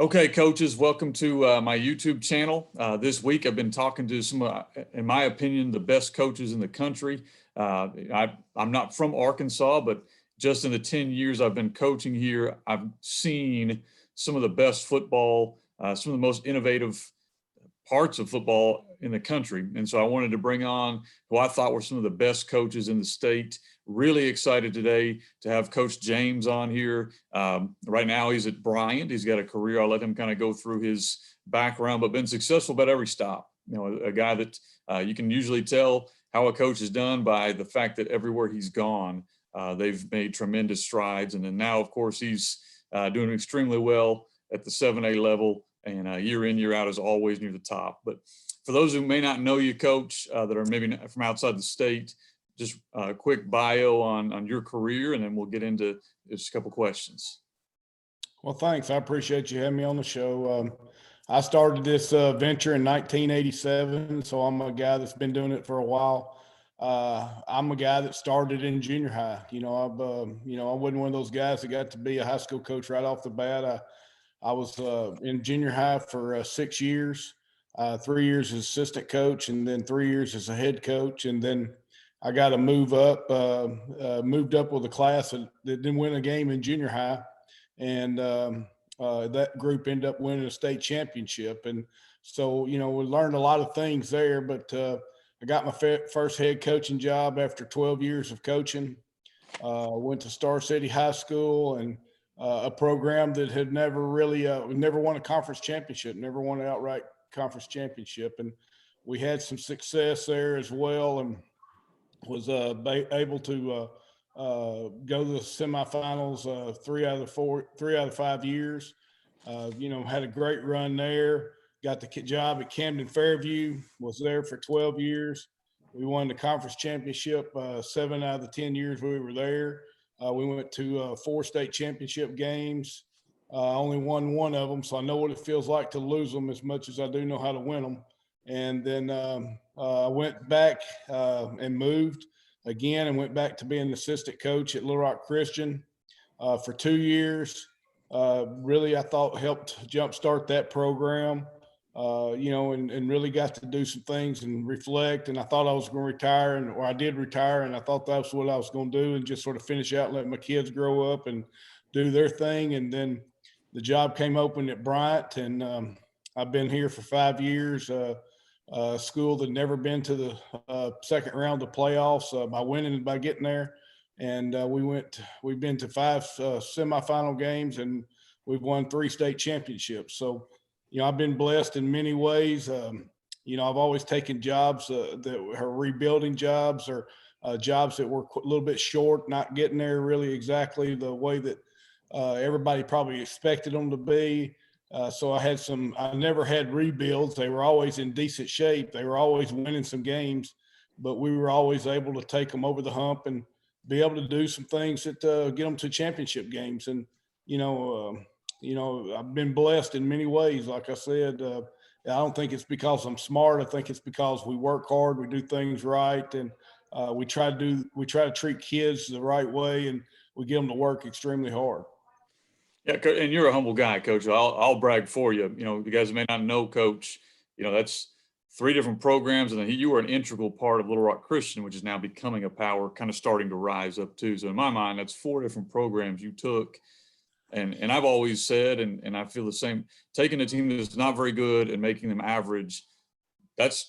Okay, coaches, welcome to my YouTube channel. This week, I've been talking to some, in my opinion, the best coaches in the country. I'm not from Arkansas, but just in the 10 years I've been coaching here, I've seen some of the best football, some of the most innovative parts of football in the country. And so I wanted to bring on who I thought were some of the best coaches in the state. Really excited today to have Coach James on here. Right now he's at Bryant. He's got a career. I'll let him kind of go through his background, but been successful about every stop. You know, a guy that you can usually tell how a coach is done by the fact that everywhere he's gone, they've made tremendous strides. And then now, of course, he's doing extremely well at the 7A level, and year in, year out is always near the top. But for those who may not know you, Coach, that are maybe not from outside the state, just a quick bio on your career, and then we'll get into just a couple questions. Well, thanks. I appreciate you having me on the show. I started this venture in 1987, so I'm a guy that's been doing it for a while. I'm a guy that started in junior high. I wasn't one of those guys that got to be a high school coach right off the bat. I was in junior high for 6 years, 3 years as assistant coach, and then 3 years as a head coach. And then I got to moved up with a class that didn't win a game in junior high. And that group ended up winning a state championship. And so, we learned a lot of things there, but I got my first head coaching job after 12 years of coaching. Went to Star City High School, and a program that had never really never won a conference championship, never won an outright conference championship. And we had some success there as well, and was able to go to the semifinals 3 out of 5 years. Had a great run there. Got the job at Camden Fairview, was there for 12 years. We won the conference championship 7 out of the 10 years we were there. We went to 4 state championship games, only won one of them, so I know what it feels like to lose them as much as I do know how to win them. And then I went back and moved again and went back to being an assistant coach at Little Rock Christian for 2 years. Really, I thought helped jumpstart that program, and really got to do some things and reflect. And I thought I was going to retire, or I did retire, and I thought that's what I was going to do and just sort of finish out and let my kids grow up and do their thing. And then the job came open at Bryant, and I've been here for 5 years. School that never been to the second round of playoffs by getting there. And we've been to 5 semifinal games, and we've won 3 state championships. So, I've been blessed in many ways. I've always taken jobs that are rebuilding jobs, or jobs that were a little bit short, not getting there really exactly the way that everybody probably expected them to be. So I never had rebuilds. They were always in decent shape. They were always winning some games, but we were always able to take them over the hump and be able to do some things that get them to championship games. And, I've been blessed in many ways. Like I said, I don't think it's because I'm smart. I think it's because we work hard, we do things right, and we try to treat kids the right way, and we get them to work extremely hard. Yeah, and you're a humble guy, Coach. I'll brag for you. You guys may not know, Coach. That's 3 different programs, and then you were an integral part of Little Rock Christian, which is now becoming a power, kind of starting to rise up too. So in my mind, that's 4 different programs you took. And I've always said, and I feel the same, taking a team that's not very good and making them average, that's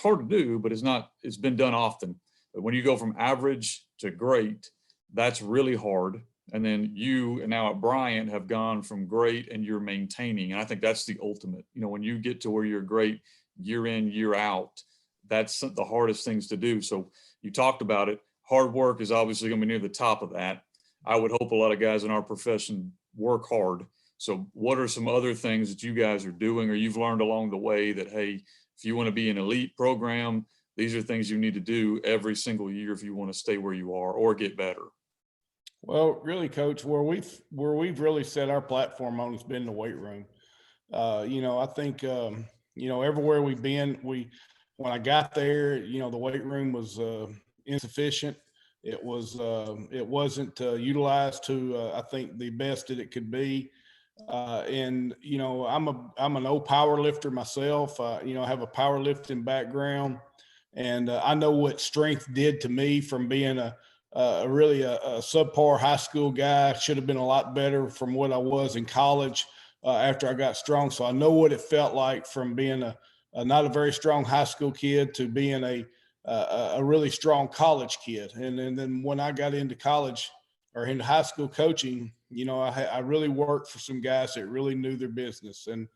hard to do, but it's been done often. But when you go from average to great, that's really hard. And then you, and now at Bryant, have gone from great and you're maintaining. And I think that's the ultimate. When you get to where you're great year in, year out, that's the hardest things to do. So you talked about it. Hard work is obviously going to be near the top of that. I would hope a lot of guys in our profession work hard. So what are some other things that you guys are doing, or you've learned along the way that, hey, if you want to be an elite program, these are things you need to do every single year if you want to stay where you are or get better? Well, really, Coach, where we've really set our platform on has been the weight room. I think everywhere we've been, when I got there, the weight room was insufficient. It wasn't utilized to I think the best that it could be. And I'm an old power lifter myself. I have a powerlifting background, and I know what strength did to me from being a subpar high school guy. Should have been a lot better from what I was in college after I got strong. So I know what it felt like from being a not a very strong high school kid to being a really strong college kid. And then when I got into college or into high school coaching, I really worked for some guys that really knew their business, and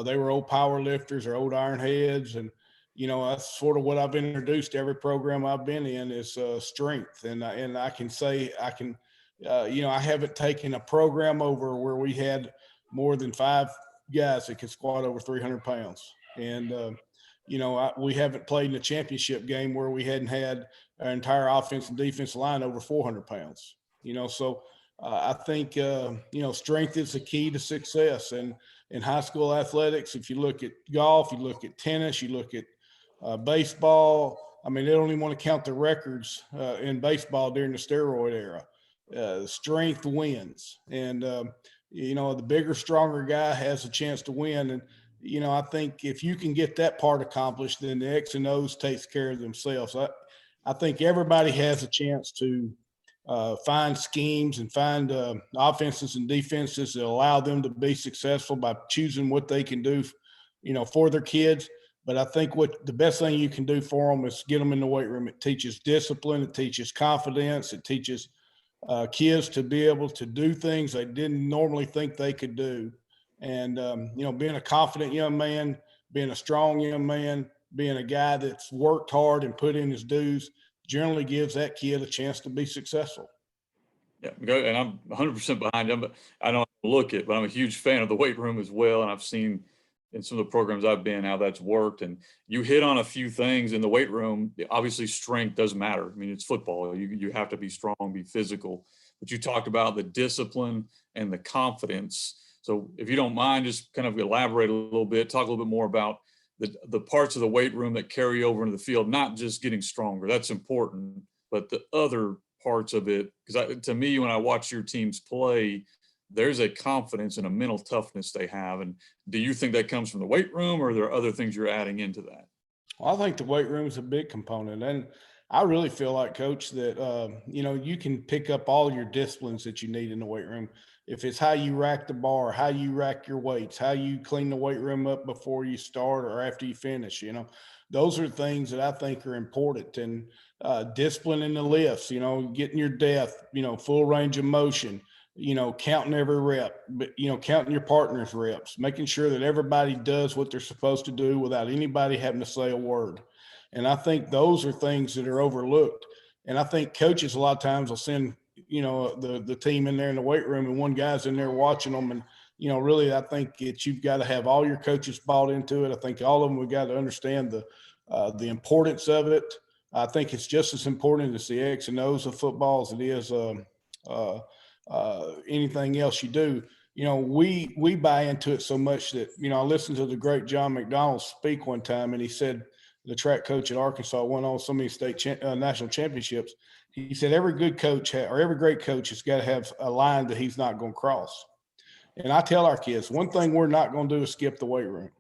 they were old power lifters or old iron heads. And, that's sort of what I've introduced every program I've been in is strength. And I can say I haven't taken a program over where we had more than 5 guys that could squat over 300 pounds. And, we haven't played in a championship game where we hadn't had our entire offense and defense line over 400 pounds. So I think strength is the key to success. And in high school athletics, if you look at golf, you look at tennis, you look at baseball. I mean, they don't even want to count the records in baseball during the steroid era. Strength wins, and the bigger, stronger guy has a chance to win. And I think if you can get that part accomplished, then the X and O's takes care of themselves. I think everybody has a chance to find schemes and find offenses and defenses that allow them to be successful by choosing what they can do, for their kids. But I think what the best thing you can do for them is get them in the weight room. It teaches discipline. It teaches confidence. It teaches kids to be able to do things they didn't normally think they could do. And, being a confident young man, being a strong young man, being a guy that's worked hard and put in his dues generally gives that kid a chance to be successful. Yeah, and I'm 100% behind him. But I don't look it, but I'm a huge fan of the weight room as well. And I've seen in some of the programs I've been how that's worked. And you hit on a few things in the weight room. Obviously, strength does matter. I mean, it's football. You have to be strong, be physical. But you talked about the discipline and the confidence. So if you don't mind, just kind of elaborate a little bit, talk a little bit more about the parts of the weight room that carry over into the field, not just getting stronger. That's important, but the other parts of it, because to me, when I watch your teams play, there's a confidence and a mental toughness they have. And do you think that comes from the weight room, or are there other things you're adding into that? Well, I think the weight room is a big component. And I really feel like, Coach, that, you can pick up all your disciplines that you need in the weight room. If it's how you rack the bar, how you rack your weights, how you clean the weight room up before you start or after you finish, those are things that I think are important. And discipline in the lifts, getting your depth, full range of motion, counting every rep, but, counting your partner's reps, making sure that everybody does what they're supposed to do without anybody having to say a word. And I think those are things that are overlooked. And I think coaches a lot of times will send, the team in there in the weight room and one guy's in there watching them. And, really, I think you've got to have all your coaches bought into it. I think all of them, we got to understand the importance of it. I think it's just as important as the X and O's of football as it is anything else you do. We buy into it so much that, I listened to the great John McDonald speak one time, and he said, the track coach at Arkansas won on so many national championships. He said every good coach or every great coach has got to have a line that he's not going to cross. And I tell our kids, one thing we're not going to do is skip the weight room.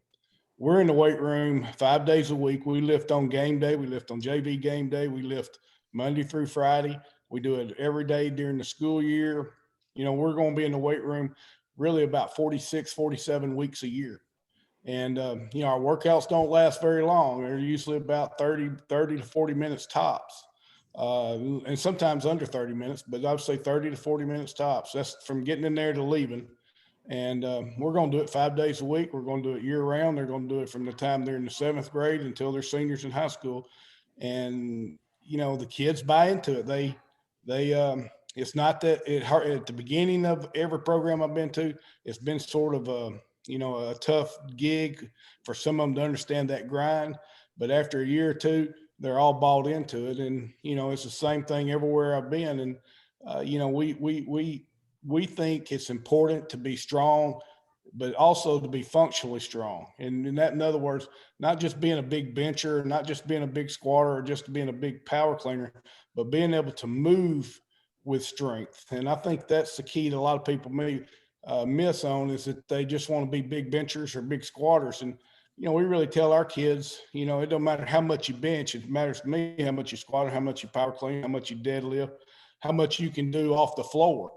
We're in the weight room 5 days a week. We lift on game day. We lift on JV game day. We lift Monday through Friday. We do it every day during the school year. We're going to be in the weight room really about 46, 47 weeks a year. And, our workouts don't last very long. They're usually about 30 to 40 minutes tops. And sometimes under 30 minutes, but I would say 30 to 40 minutes tops. That's from getting in there to leaving. And we're going to do it 5 days a week. We're going to do it year round. They're going to do it from the time they're in the 7th grade until they're seniors in high school. And, the kids buy into it. It's not that at the beginning of every program I've been to, it's been sort of a tough gig for some of them to understand that grind. But after a year or two, they're all bought into it. And, it's the same thing everywhere I've been. And, we think it's important to be strong, but also to be functionally strong. And in other words, not just being a big bencher, not just being a big squatter, or just being a big power cleaner, but being able to move with strength. And I think that's the key to a lot of people. Maybe miss on is that they just want to be big benchers or big squatters. And, we really tell our kids, it don't matter how much you bench. It matters to me how much you squat, how much you power clean, how much you deadlift, how much you can do off the floor,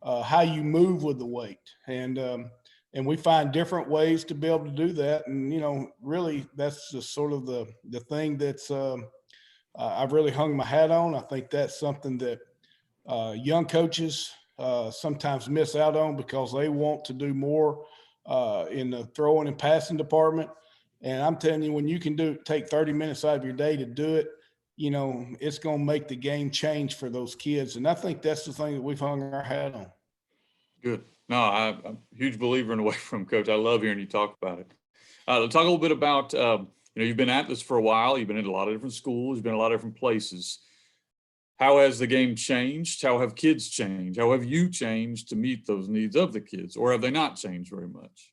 how you move with the weight. And we find different ways to be able to do that. And, really that's just sort of the thing that's I've really hung my hat on. I think that's something that young coaches sometimes miss out on because they want to do more in the throwing and passing department. And I'm telling you, when you can take 30 minutes out of your day to do it, it's going to make the game change for those kids. And I think that's the thing that we've hung our hat on. Good. No, I'm a huge believer in away from, Coach. I love hearing you talk about it. Let's talk a little bit about, you've been at this for a while. You've been in a lot of different schools. You've been in a lot of different places. How has the game changed? How have kids changed? How have you changed to meet those needs of the kids, or have they not changed very much?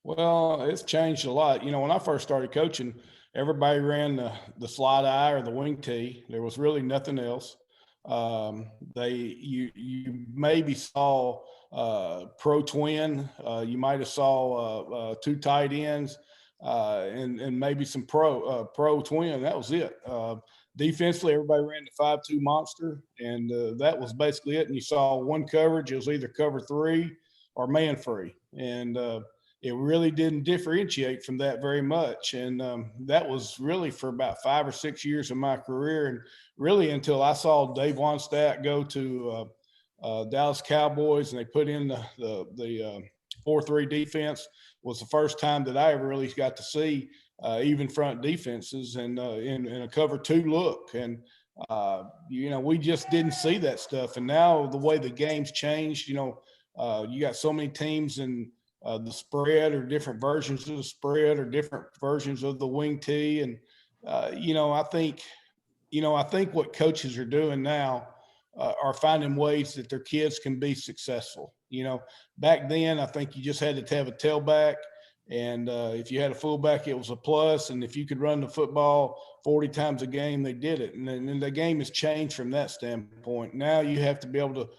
Well, it's changed a lot. When I first started coaching, everybody ran the slide eye or the wing tee. There was really nothing else. You maybe saw pro twin. You might have saw two tight ends and maybe some pro twin. That was it. Defensively, everybody ran the 5-2 monster, and that was basically it. And you saw one coverage. It was either cover 3 or man free. And it really didn't differentiate from that very much. And that was really for about 5 or 6 years of my career. And really until I saw Dave Wannstedt go to Dallas Cowboys and they put in the 4-3 defense was the first time that I ever really got to see even front defenses and in a cover 2 look. And, we just didn't see that stuff. And now the way the game's changed, you got so many teams in the spread or different versions of the spread or different versions of the wing tee. And, I think what coaches are doing now are finding ways that their kids can be successful. Back then, I think you just had to have a tailback. And if you had a fullback, it was a plus. And if you could run the football 40 times a game, they did it. And then the game has changed from that standpoint. Now you have to be able to,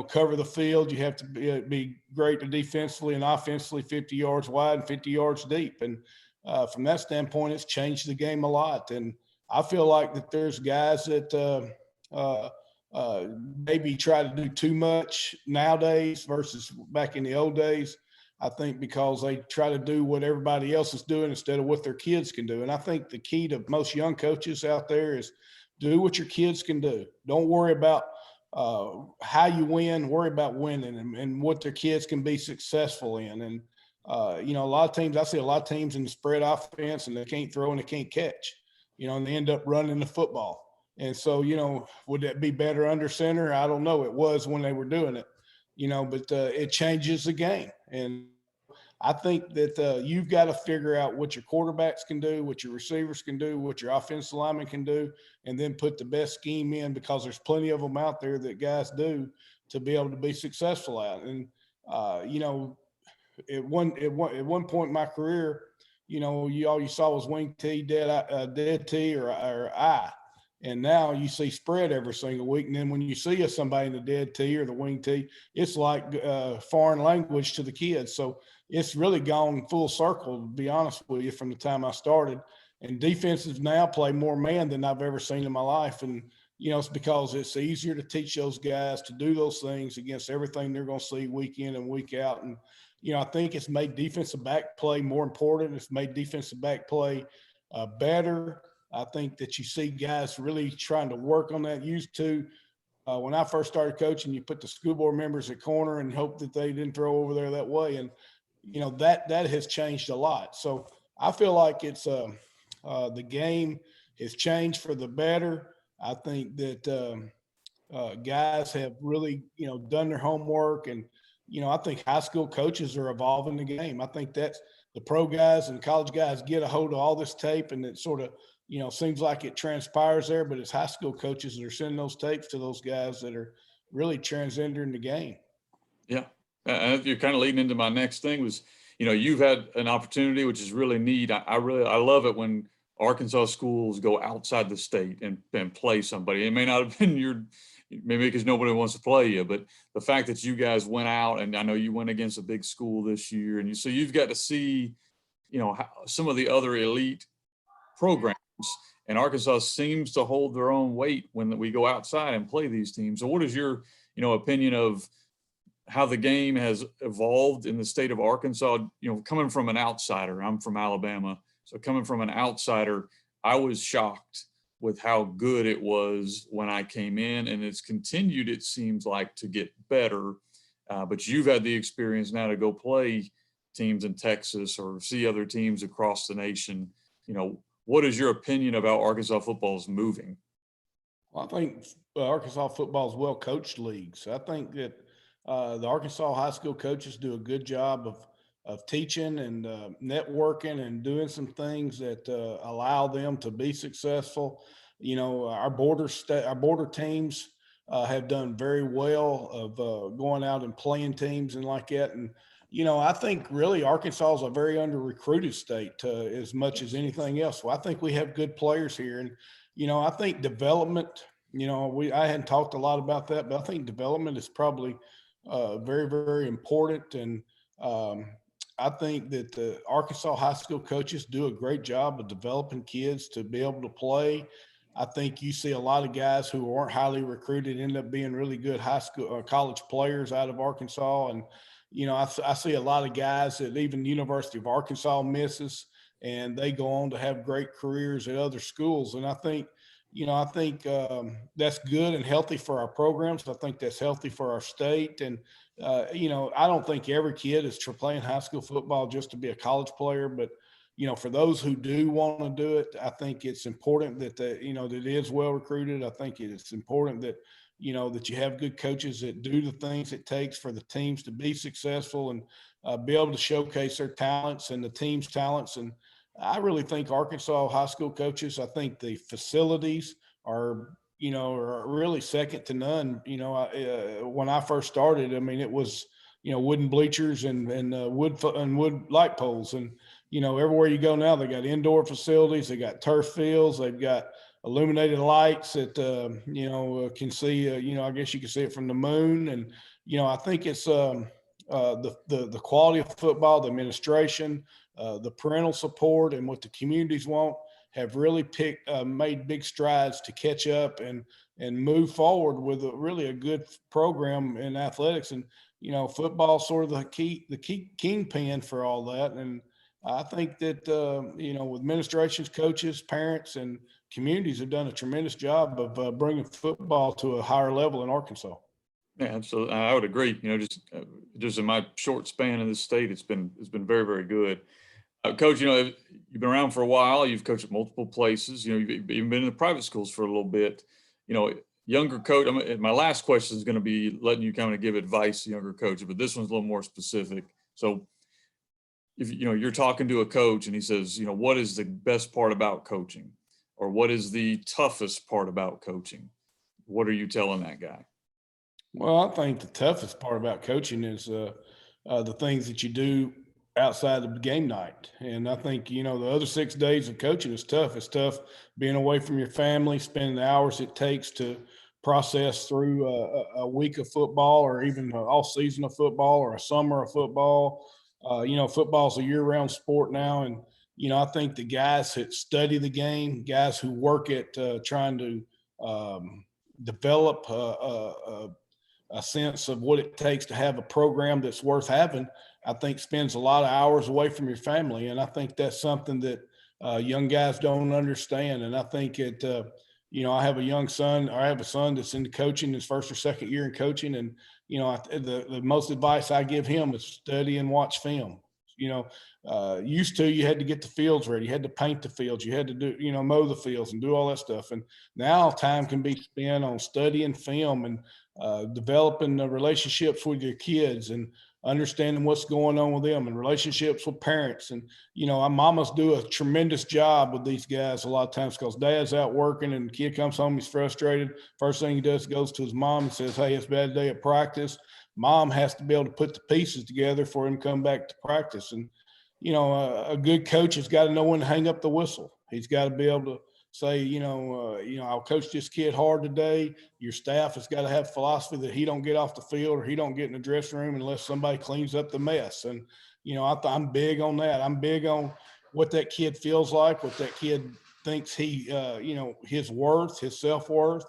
cover the field. You have to be great defensively and offensively, 50 yards wide and 50 yards deep. And from that standpoint, it's changed the game a lot. And I feel like that there's guys that maybe try to do too much nowadays versus back in the old days. I think because they try to do what everybody else is doing instead of what their kids can do. And I think the key to most young coaches out there is do what your kids can do. Don't worry about how you win, worry about winning and what their kids can be successful in. And, a lot of teams, I see a lot of teams in the spread offense and they can't throw and they can't catch, and they end up running the football. And so, would that be better under center? I don't know. It was when they were doing it, but it changes the game. And I think that you've got to figure out what your quarterbacks can do, what your receivers can do, what your offensive linemen can do, and then put the best scheme in because there's plenty of them out there that guys do to be able to be successful at. And, at one point in my career, all you saw was wing tee, dead tee or eye. And now you see spread every single week. And then when you see somebody in the dead tee or the wing tee, it's like foreign language to the kids. So it's really gone full circle, to be honest with you, from the time I started. And defenses now play more man than I've ever seen in my life. And, it's because it's easier to teach those guys to do those things against everything they're going to see week in and week out. And, I think it's made defensive back play more important. It's made defensive back play better. I think that you see guys really trying to work on that. Used to, when I first started coaching, you put the school board members at corner and hope that they didn't throw over there that way. And, that has changed a lot. So I feel like it's the game has changed for the better. I think that guys have really, done their homework. And, I think high school coaches are evolving the game. I think that's the pro guys and college guys get a hold of all this tape and it sort of, seems like it transpires there, but it's high school coaches that are sending those tapes to those guys that are really transgendering the game. Yeah. And you're kind of leading into my next thing was, you've had an opportunity, which is really neat. I love it when Arkansas schools go outside the state and play somebody. It may not have been maybe because nobody wants to play you, but the fact that you guys went out, and I know you went against a big school this year, and so you've got to see, how, some of the other elite programs, and Arkansas seems to hold their own weight when we go outside and play these teams. So what is your, opinion of how the game has evolved in the state of Arkansas? Coming from an outsider, I'm from Alabama. So coming from an outsider, I was shocked with how good it was when I came in, and it's continued, it seems like, to get better. But you've had the experience now to go play teams in Texas or see other teams across the nation. What is your opinion about Arkansas football is moving? Well, I think Arkansas football is well coached leagues. I think that the Arkansas high school coaches do a good job of teaching and networking and doing some things that allow them to be successful. Our border teams have done very well of going out and playing teams and like that. And I think really Arkansas is a very under recruited state as much as anything else. Well, I think we have good players here, and I think development. I hadn't talked a lot about that, but I think development is probably very, very important. And I think that the Arkansas high school coaches do a great job of developing kids to be able to play. I think you see a lot of guys who aren't highly recruited end up being really good high school or college players out of Arkansas. And, I see a lot of guys that even the University of Arkansas misses, and they go on to have great careers at other schools. And I think that's good and healthy for our programs. I think that's healthy for our state. And, I don't think every kid is playing high school football just to be a college player, but, for those who do want to do it, I think it's important that, that it is well recruited. I think it's important that, that you have good coaches that do the things it takes for the teams to be successful and be able to showcase their talents and the team's talents. And I really think Arkansas high school coaches, I think the facilities are really second to none. When I first started, I mean, it was, wooden bleachers and wood light poles. And, everywhere you go now, they got indoor facilities, they got turf fields, they've got illuminated lights that, can see, I guess you can see it from the moon. And, I think it's the quality of football, the administration, the parental support, and what the communities want have really made big strides to catch up and move forward with really a good program in athletics. And football sort of the key kingpin for all that. And I think that with administrations, coaches, parents, and communities have done a tremendous job of bringing football to a higher level in Arkansas. Yeah, absolutely. I would agree. Just in my short span in this state, it's been very, very good. Coach, you've been around for a while. You've coached at multiple places. You've even been in the private schools for a little bit. Younger coach. My last question is going to be letting you kind of give advice to younger coaches, but this one's a little more specific. So, if you're talking to a coach and he says, what is the best part about coaching, or what is the toughest part about coaching? What are you telling that guy? Well, I think the toughest part about coaching is the things that you do outside of the game night. And I think, the other 6 days of coaching is tough. It's tough being away from your family, spending the hours it takes to process through a week of football, or even an off season of football, or a summer of football. Football's a year round sport now. And, I think the guys that study the game, guys who work at trying to develop a sense of what it takes to have a program that's worth having, I think spends a lot of hours away from your family. And I think that's something that young guys don't understand. And I think I have a son that's into coaching, his first or second year in coaching. And, the most advice I give him is study and watch film. Used to, you had to get the fields ready. You had to paint the fields. You had to do, mow the fields and do all that stuff. And now time can be spent on studying film and developing the relationships with your kids and understanding what's going on with them and relationships with parents. And, our mamas do a tremendous job with these guys a lot of times, because dad's out working and the kid comes home, he's frustrated. First thing he does, goes to his mom and says, "Hey, it's a bad day at practice." Mom has to be able to put the pieces together for him to come back to practice. And, a good coach has got to know when to hang up the whistle. He's got to be able say, I'll coach this kid hard today. Your staff has got to have philosophy that he don't get off the field or he don't get in the dressing room unless somebody cleans up the mess. And, I'm big on that. I'm big on what that kid feels like, what that kid thinks his worth, his self-worth.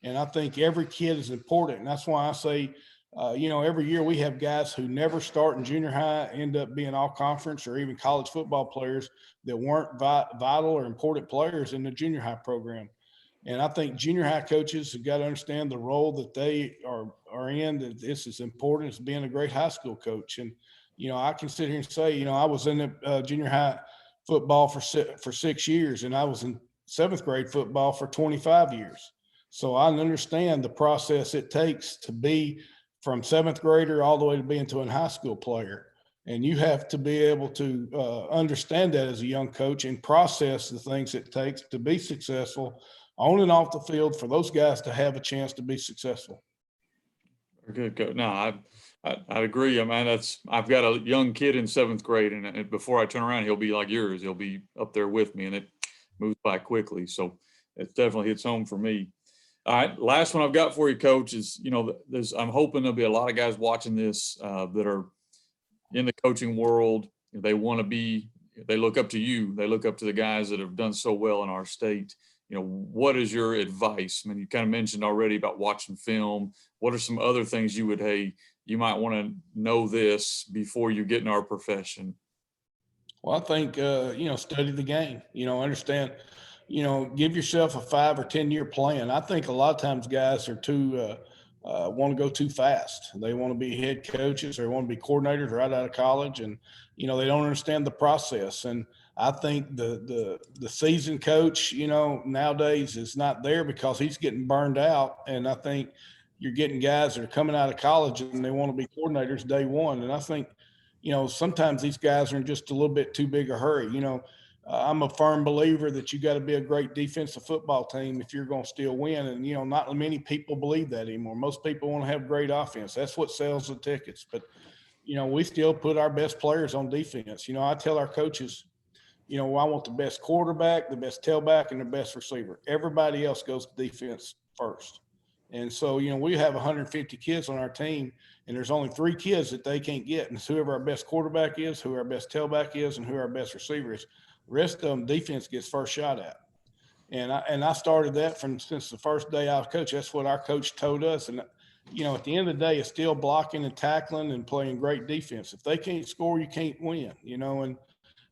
And I think every kid is important. And that's why I say, every year we have guys who never start in junior high, end up being all conference or even college football players that weren't vital or important players in the junior high program. And I think junior high coaches have got to understand the role that they are in, that this is important as being a great high school coach. And, I can sit here and say, I was in the junior high football for 6 years, and I was in seventh grade football for 25 years. So I understand the process it takes to be from seventh grader all the way to being to a high school player. And you have to be able to understand that as a young coach and process the things it takes to be successful on and off the field for those guys to have a chance to be successful. Good, good. No, I agree. I mean, I've got a young kid in seventh grade, and before I turn around, he'll be like yours. He'll be up there with me, and it moves by quickly. So it definitely hits home for me. All right, last one I've got for you, Coach, is I'm hoping there'll be a lot of guys watching this that are in the coaching world. They want to be. They look up to you. They look up to the guys that have done so well in our state. What is your advice? I mean, you kind of mentioned already about watching film. What are some other things you might want to know this before you get in our profession? Well, I think, study the game, understand, give yourself a 5 or 10 year plan. I think a lot of times guys are want to go too fast. They want to be head coaches or want to be coordinators right out of college. And, they don't understand the process. And I think the seasoned coach, nowadays is not there because he's getting burned out. And I think you're getting guys that are coming out of college and they want to be coordinators day one. And I think, sometimes these guys are in just a little bit too big a hurry. I'm a firm believer that you got to be a great defensive football team if you're going to still win. And, not many people believe that anymore. Most people want to have great offense. That's what sells the tickets. But, we still put our best players on defense. I tell our coaches, I want the best quarterback, the best tailback, and the best receiver. Everybody else goes to defense first. And so, we have 150 kids on our team, and there's only 3 kids that they can't get. And it's whoever our best quarterback is, who our best tailback is, and who our best receiver is. The rest of them, defense gets first shot at. And I started that since the first day I was coach. That's what our coach told us. And, at the end of the day, it's still blocking and tackling and playing great defense. If they can't score, you can't win, and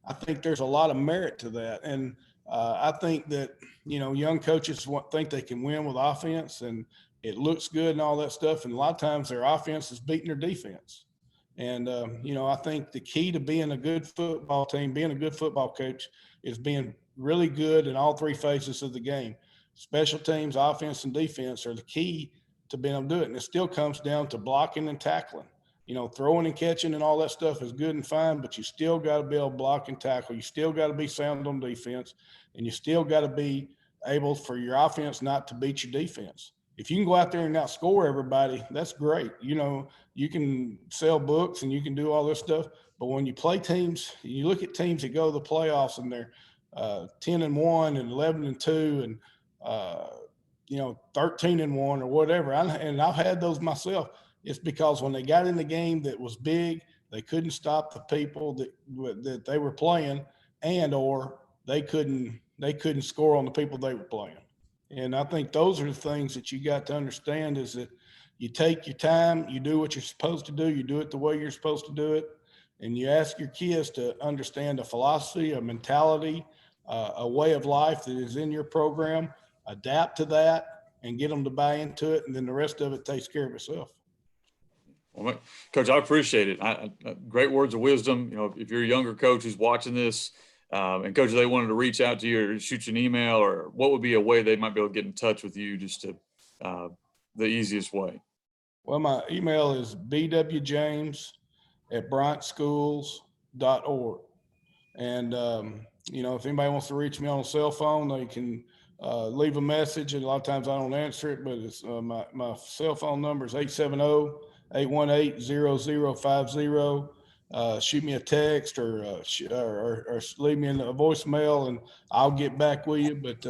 I think there's a lot of merit to that. And I think that, young coaches think they can win with offense and it looks good and all that stuff. And a lot of times their offense is beating their defense. And, I think the key to being a good football team, being a good football coach is being really good in all 3 phases of the game. Special teams, offense, and defense are the key to being able to do it. And it still comes down to blocking and tackling. Throwing and catching and all that stuff is good and fine, but you still got to be able to block and tackle. You still got to be sound on defense, and you still got to be able for your offense not to beat your defense. If you can go out there and outscore everybody, that's great. You can sell books and you can do all this stuff, but when you play teams, you look at teams that go to the playoffs and they're 10-1 and 11-2 and 13-1 or whatever. And I've had those myself. It's because when they got in the game that was big, they couldn't stop the people that they were playing, or they couldn't score on the people they were playing. And I think those are the things that you got to understand is that you take your time, you do what you're supposed to do, you do it the way you're supposed to do it, and you ask your kids to understand a philosophy, a mentality, a way of life that is in your program, adapt to that, and get them to buy into it, and then the rest of it takes care of itself. Well, Coach, I appreciate it. Great words of wisdom. If you're a younger coach who's watching this, and Coach, they wanted to reach out to you or shoot you an email, or what would be a way they might be able to get in touch with you, just to the easiest way? Well, my email is bwjames@bryantschools.org. And, if anybody wants to reach me on a cell phone, they can leave a message. And a lot of times I don't answer it, but it's my cell phone number is 870-818-0050. shoot me a text or leave me a voicemail, and I'll get back with you. But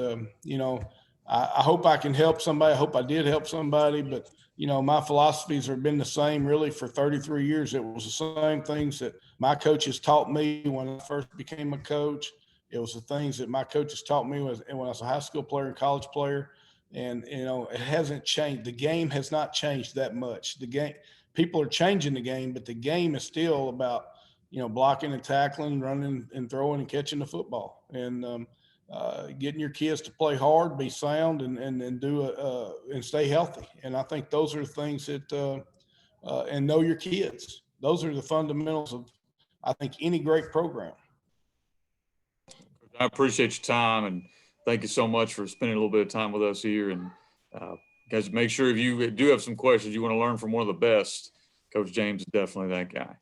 I hope I can help somebody. I hope I did help somebody. But my philosophies have been the same really for 33 years. It was the same things that my coaches taught me when I first became a coach. It was the things that my coaches taught me when I was a high school player and college player. And it hasn't changed. The game has not changed that much. The game, people are changing the game, but the game is still about blocking and tackling, running and throwing and catching the football, and getting your kids to play hard, be sound, and do and stay healthy. And I think those are the things that and know your kids. Those are the fundamentals of, I think, any great program. I appreciate your time, and thank you so much for spending a little bit of time with us here. And uh, guys, make sure if you do have some questions, you want to learn from one of the best, Coach James is definitely that guy.